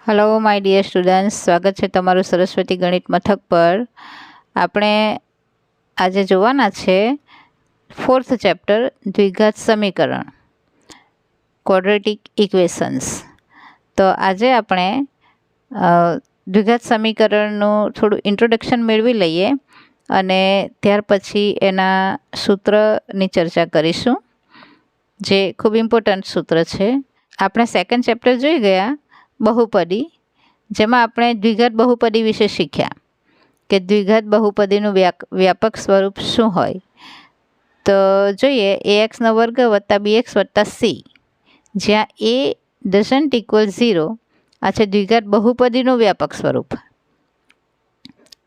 Hello my dear students, સ્વાગત છે તમારું સરસ્વતી ગણિત મથક પર. આપણે આજે જોવાના છે 4th ચેપ્ટર દ્વિઘાત સમીકરણ, ક્વોડ્રેટિક ઇક્વેશન્સ. તો આજે આપણે દ્વિઘાત સમીકરણનું થોડું ઇન્ટ્રોડક્શન મેળવી લઈએ અને ત્યાર પછી એના સૂત્રની ચર્ચા કરીશું, જે ખૂબ ઇમ્પોર્ટન્ટ સૂત્ર છે. આપણે 2nd ચેપ્ટર જોઈ ગયા બહુપદી, જેમાં આપણે દ્વિઘાત બહુપદી વિશે શીખ્યા કે દ્વિઘાત બહુપદીનું વ્યાપક સ્વરૂપ શું હોય. તો જોઈએ ax² + bx + c, જ્યાં a ડઝન્ટ ઇક્વલ 0 આ છે દ્વિઘાત બહુપદીનું વ્યાપક સ્વરૂપ.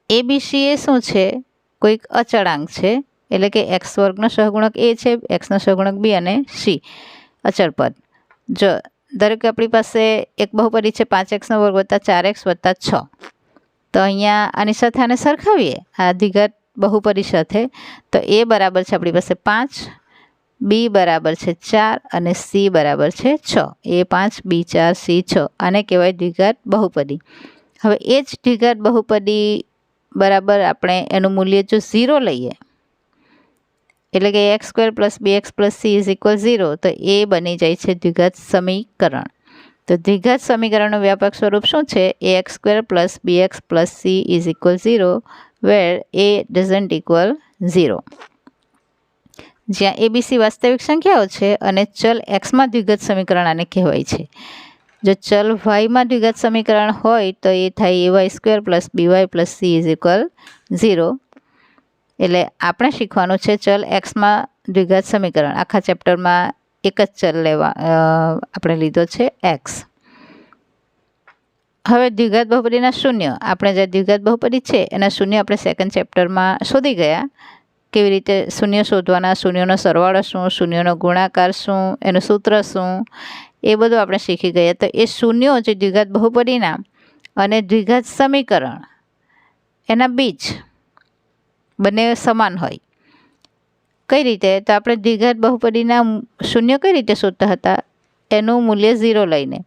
abc એ શું છે? કોઈક અચળાંક છે, એટલે કે x² નો સહગુણક a છે, x નો સહગુણક b અને c અચળ પદ. જો દરેક આપણી પાસે એક બહુપદી છે 5x² + 4x + 6, તો અહીંયા આની સાથે આને સરખાવીએ આ દ્વિઘાત બહુપદી સાથે, તો a બરાબર છે આપણી પાસે 5, b બરાબર છે 4 અને c બરાબર છે 6. a5 b4 c6 આને કહેવાય દ્વિઘાત બહુપદી. હવે એ જ દ્વિઘાત બહુપદી બરાબર આપણે એનું મૂલ્ય જો 0 લઈએ, એટલે કે ax² + bx + c = 0, તો એ બની જાય છે દ્વિઘાત સમીકરણ. તો દ્વિઘાત સમીકરણનું વ્યાપક સ્વરૂપ શું છે? ax² + bx + c = 0 where a doesn't equal 0. જ્યાં abc વાસ્તવિક સંખ્યાઓ છે અને ચલ xમાં દ્વિઘાત સમીકરણ આને કહેવાય છે. જો ચલ yમાં દ્વિઘાત સમીકરણ હોય તો એ થાય ay² + by + c = 0. એટલે આપણે શીખવાનું છે ચલ એક્સમાં દ્વિઘાત સમીકરણ. આખા ચેપ્ટરમાં એક જ ચલ આપણે લીધો છે એક્સ. હવે દ્વિઘાત બહુપદીના શૂન્ય, આપણે જે દ્વિઘાત બહુપદી છે એના શૂન્ય આપણે 2nd ચેપ્ટરમાં શોધી ગયા. કેવી રીતે શૂન્ય શોધવાના, શૂન્યનો સરવાળો શું, શૂન્યનો ગુણાકાર શું, એનું સૂત્ર શું, એ બધું આપણે શીખી ગયા. તો એ શૂન્યો જે દ્વિઘાત બહુપદીના અને દ્વિઘાત સમીકરણ એના બીજ બંને સમાન હોય. કઈ રીતે? તો આપણે દ્વિઘાત બહુપદીના શૂન્ય કઈ રીતે શોધતા હતા? એનું મૂલ્ય 0 લઈને.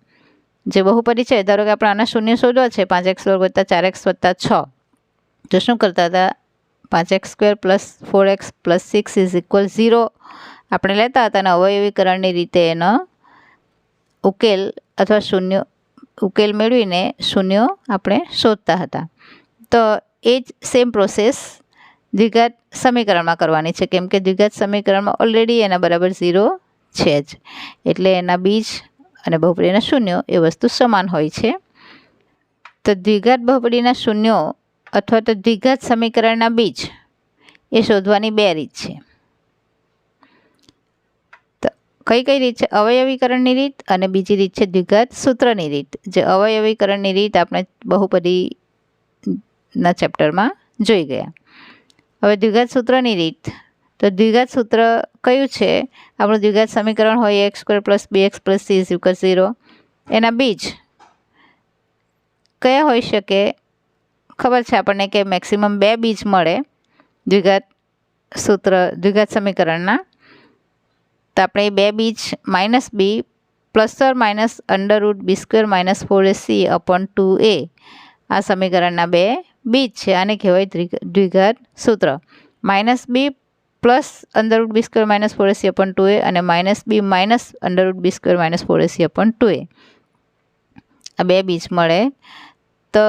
જે બહુપદી છે, ધારો કે આપણે આના શૂન્ય શોધવા છે 5x² + 4x + 6, તો શું કરતા હતા? 5x² + 4x + 6 = 0 આપણે લેતા હતા અને અવયવીકરણની રીતે એનો ઉકેલ અથવા શૂન્ય ઉકેલ મેળવીને શૂન્ય આપણે શોધતા હતા. તો એ જ સેમ પ્રોસેસ દ્વિઘાત સમીકરણમાં કરવાની છે, કેમ કે દ્વિઘાત સમીકરણમાં ઓલરેડી એના બરાબર 0 છે જ, એટલે એના બીજ અને બહુપદીના શૂન્યો એ વસ્તુ સમાન હોય છે. તો દ્વિઘાત બહુપદીના શૂન્યો અથવા તો દ્વિઘાત સમીકરણના બીજ એ શોધવાની બે રીત છે. તો કઈ રીત છે? અવયવીકરણની રીત અને બીજી રીત છે દ્વિઘાત સૂત્રની રીત. જે અવયવીકરણની રીત આપણે બહુપદીના ચેપ્ટરમાં જોઈ ગયા. હવે દ્વિઘાત સૂત્રની રીત, તો દ્વિઘાત સૂત્ર કયું છે? આપણું દ્વિઘાત સમીકરણ હોય ax² + bx + c = 0. એના બીજ કયા હોઈ શકે? ખબર છે આપણને કે મેક્સિમમ 2 બીજ મળે દ્વિઘાત દ્વિઘાત સમીકરણના. તો આપણે એ 2 બીજ -b ± √b² - 4ac/2a આ સમીકરણના 2 બીજ છે. આને કહેવાય દ્વિઘાત સૂત્ર. -b +√b² - 4ac/2a અને -b -√b² - 4ac/2a આ 2 બીજ મળે. તો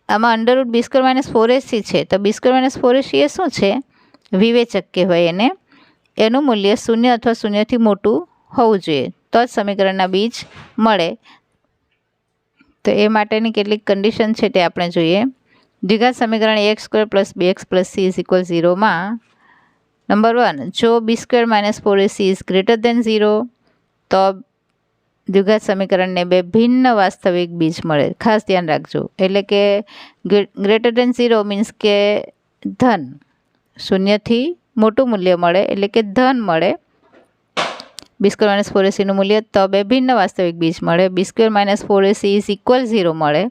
આમાં √b² - 4ac છે, તો b² - 4ac એ શું છે? વિવેચક કહેવાય એને. એનું મૂલ્ય 0 અથવા 0થી મોટું હોવું જોઈએ, તો જ સમીકરણના બીજ મળે. તો એ માટેની કેટલીક કન્ડિશન છે તે આપણે જોઈએ. દ્વિઘાત સમીકરણ ax² + bx + c = 0 માં નંબર 1, જો b² - 4ac > 0, તો દ્વિઘાત સમીકરણને 2 ભિન્ન વાસ્તવિક બીજ મળે. ખાસ ધ્યાન રાખજો. એટલે કે > 0 મીન્સ કે ધન, 0થી મોટું મૂલ્ય મળે એટલે કે ધન મળે. b² - 4ac નું મૂલ્ય, તો 2 ભિન્ન વાસ્તવિક બીજ મળે. b² - 4ac = 0 મળે,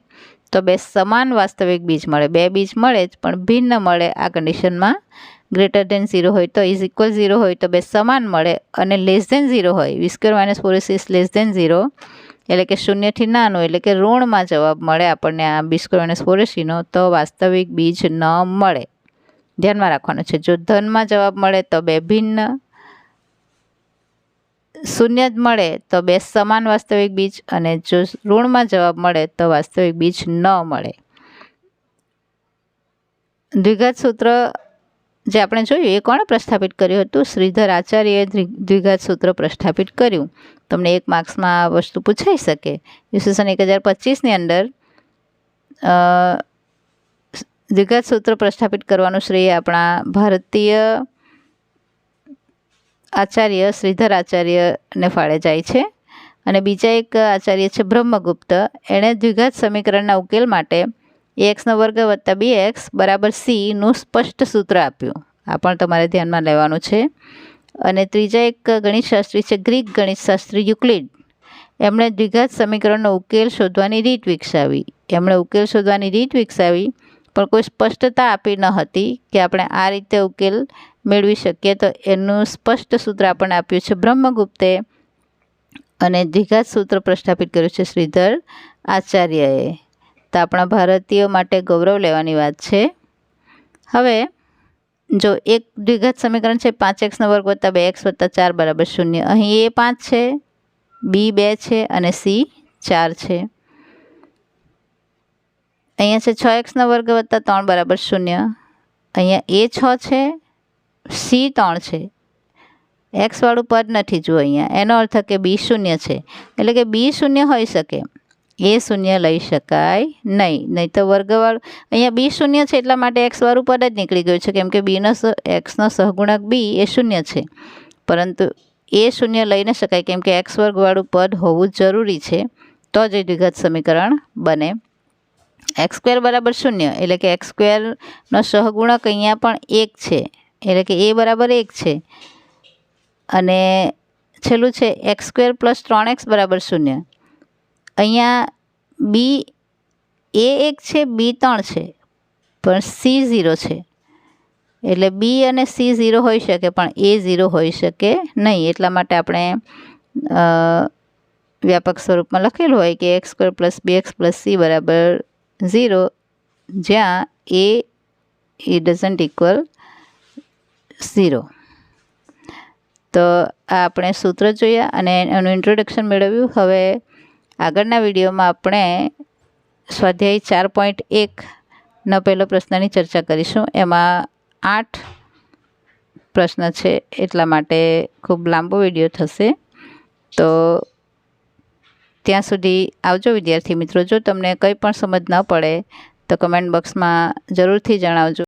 તો 2 સમાન વાસ્તવિક બીજ મળે. 2 બીજ મળે જ પણ ભિન્ન મળે. આ કન્ડિશનમાં > 0 હોય તો = 0 હોય તો 2 સમાન મળે, અને <0 હોય b² - 4ac <0 એટલે કે શૂન્યથી નાનું એટલે કે ઋણમાં જવાબ મળે આપણને આ B²-4AC તો વાસ્તવિક બીજ ન મળે. ધ્યાનમાં રાખવાનું છે. જો ધનમાં જવાબ મળે તો બે ભિન્ન, શૂન્ય જ મળે તો બે સમાન વાસ્તવિક બીજ, અને જો ઋણમાં જવાબ મળે તો વાસ્તવિક બીજ ન મળે. દ્વિઘાત સૂત્ર જે આપણે જોયું એ કોણે પ્રસ્થાપિત કર્યું હતું? શ્રીધર આચાર્યએ દ્વિઘાત સૂત્ર પ્રસ્થાપિત કર્યું. તમને 1 માર્ક્સમાં આ વસ્તુ પૂછાઈ શકે. ઈસવીસન 1025ની અંદર દ્વિઘાત સૂત્ર પ્રસ્થાપિત કરવાનું શ્રેય આપણા ભારતીય આચાર્ય શ્રીધર આચાર્યને ફાળે જાય છે. અને બીજા એક આચાર્ય છે બ્રહ્મગુપ્ત. એણે દ્વિઘાત સમીકરણના ઉકેલ માટે ax² + bx = c સ્પષ્ટ સૂત્ર આપ્યું. આ પણ તમારે ધ્યાનમાં લેવાનું છે. અને ત્રીજા એક ગણિતશાસ્ત્રી છે ગ્રીક ગણિતશાસ્ત્રી યુક્લિડ. એમણે દ્વિઘાત સમીકરણનો ઉકેલ શોધવાની રીત વિકસાવી. પણ કોઈ સ્પષ્ટતા આપી ન હતી કે આપણે આ રીતે ઉકેલ મેળવી શકીએ. તો એનું સ્પષ્ટ સૂત્ર આપણને આપ્યું છે બ્રહ્મગુપ્તે, અને દ્વિઘાત સૂત્ર પ્રસ્થાપિત કર્યું છે શ્રીધર આચાર્યએ. તો આપણા ભારતીયો માટે ગૌરવ લેવાની વાત છે. હવે જો એક દ્વિઘાત સમીકરણ છે 5x² + 2x + 4 = 0. અહીં a 5 છે, b 2 છે અને c 4 છે. અહીંયા છે 6x² + 3 = 0. અહીંયા a 6 છે, c 3 છે. x વાળું પદ નથી જુઓ અહીંયા. એનો અર્થ કે b 0 છે. એટલે કે b 0 હોઈ શકે, a 0 લઈ શકાય નહીં તો વર્ગવાળું. અહીંયા b 0 છે એટલા માટે x વાળું પદ જ નીકળી ગયું છે, કેમ કે xનો સહગુણક b એ 0 છે. પરંતુ a 0 લઈ ન શકાય કેમ કે x² વાળું પદ હોવું જરૂરી છે, તો જ એ દ્વિઘાત સમીકરણ બને. x² = 0 એટલે કે x²નો સહગુણક અહીંયા પણ 1 છે, એટલે કે a = 1 છે. અને છેલ્લું છે x² + 3x = 0. અહીંયા b a 1 છે, b 3 છે, પણ c 0 છે. એટલે b અને c 0 હોઈ શકે પણ a 0 હોઈ શકે નહીં. એટલા માટે આપણે વ્યાપક સ્વરૂપમાં લખેલું હોય કે x² + bx + c = 0, જ્યાં a doesn't equal 0. તો આ આપણે સૂત્ર જોયા અને એનું ઇન્ટ્રોડક્શન મેળવ્યું. હવે આગળના વિડીયોમાં આપણે સ્વાધ્યાય 4.1નો પહેલો પ્રશ્નની ચર્ચા કરીશું. એમાં 8 પ્રશ્ન છે, એટલા માટે ખૂબ લાંબો વિડીયો થશે. તો ત્યાં સુધી આવજો વિદ્યાર્થી મિત્રો. જો તમને કંઈ પણ સમજ ન પડે તો કમેન્ટ બોક્સમાં જરૂરથી જણાવજો.